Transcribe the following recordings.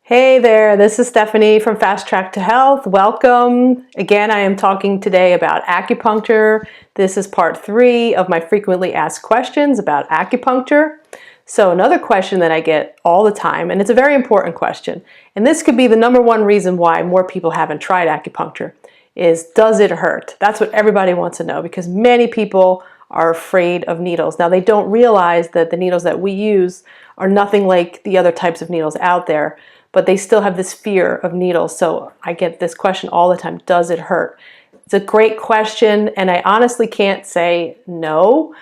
Hey there, this is Stephanie from Fast Track to Health. Welcome. Again, I am talking today about acupuncture. This is part 3 of my frequently asked questions about acupuncture. So another question that I get all the time, and it's a very important question, and this could be the #1 reason why more people haven't tried acupuncture, is does it hurt? That's what everybody wants to know because many people are afraid of needles. Now they don't realize that the needles that we use are nothing like the other types of needles out there, but they still have this fear of needles. So I get this question all the time, does it hurt? It's a great question, and I honestly can't say no.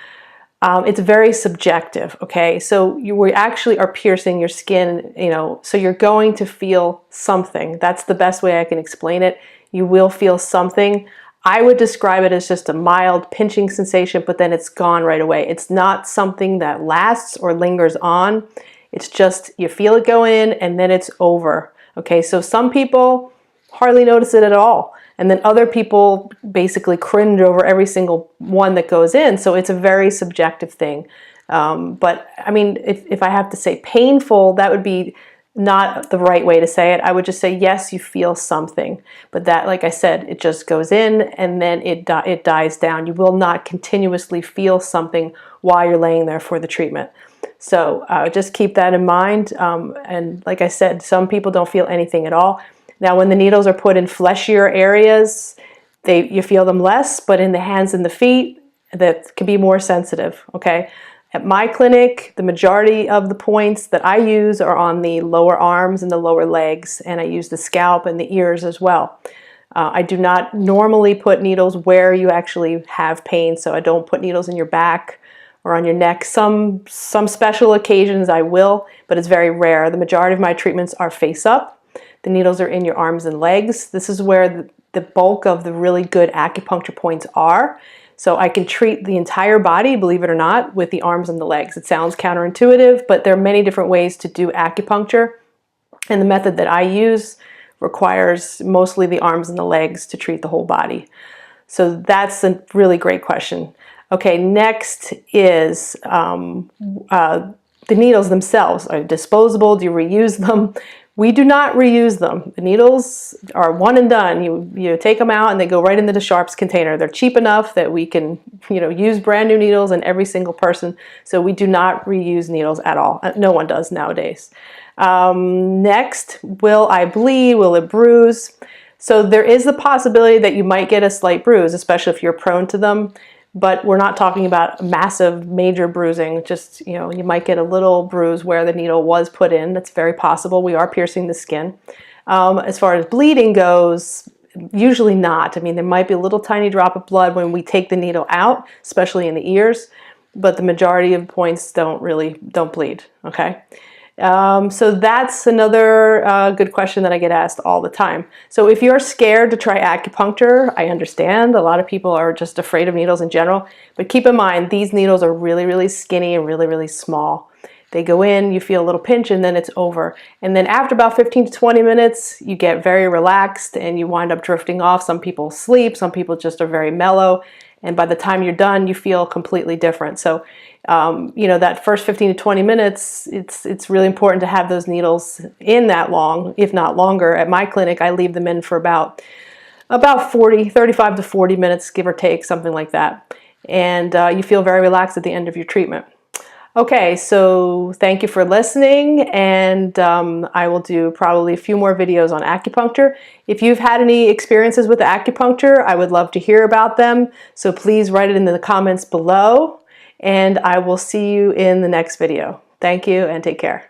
It's very subjective, okay? So we actually are piercing your skin, so you're going to feel something. That's the best way I can explain it. You will feel something. I would describe it as just a mild pinching sensation, but then it's gone right away. It's not something that lasts or lingers on. It's just you feel it go in and then it's over. Okay, so some people hardly notice it at all. And then other people basically cringe over every single one that goes in. So it's a very subjective thing. But I mean, if I have to say painful, that would be not the right way to say it. I would just say, yes, you feel something. But that, like I said, it just goes in and then it dies down. You will not continuously feel something while you're laying there for the treatment. So just keep that in mind. And like I said, some people don't feel anything at all. Now, when the needles are put in fleshier areas, you feel them less, but in the hands and the feet, that can be more sensitive, okay? At my clinic, the majority of the points that I use are on the lower arms and the lower legs, and I use the scalp and the ears as well. I do not normally put needles where you actually have pain, so I don't put needles in your back or on your neck. Some special occasions I will, but it's very rare. The majority of my treatments are face up. The needles are in your arms and legs. This is where the bulk of the really good acupuncture points are. So I can treat the entire body, believe it or not, with the arms and the legs. It sounds counterintuitive, but there are many different ways to do acupuncture. And the method that I use requires mostly the arms and the legs to treat the whole body. So that's a really great question. Okay, next is the needles themselves. Are disposable? Do you reuse them? We do not reuse them. The needles are one and done. You take them out and they go right into the sharps container. They're cheap enough that we can use brand new needles in every single person. So we do not reuse needles at all. No one does nowadays. Next, will I bleed? Will it bruise? So there is the possibility that you might get a slight bruise, especially if you're prone to them. But we're not talking about massive, major bruising. Just, you might get a little bruise where the needle was put in. That's very possible. We are piercing the skin. As far as bleeding goes, usually not. I mean, there might be a little tiny drop of blood when we take the needle out, especially in the ears, but the majority of points don't bleed, okay? So that's another good question that I get asked all the time. So if you're scared to try acupuncture, I understand. A lot of people are just afraid of needles in general. But keep in mind, these needles are really, really skinny and really, really small. They go in, you feel a little pinch, and then it's over. And then after about 15 to 20 minutes, you get very relaxed and you wind up drifting off. Some people sleep, some people just are very mellow. And by the time you're done, you feel completely different. So, that first 15 to 20 minutes, it's really important to have those needles in that long, if not longer. At my clinic, I leave them in for about 35 to 40 minutes, give or take, something like that. And you feel very relaxed at the end of your treatment. Okay, so thank you for listening, and I will do probably a few more videos on acupuncture. If you've had any experiences with acupuncture, I would love to hear about them, so please write it in the comments below, and I will see you in the next video. Thank you, and take care.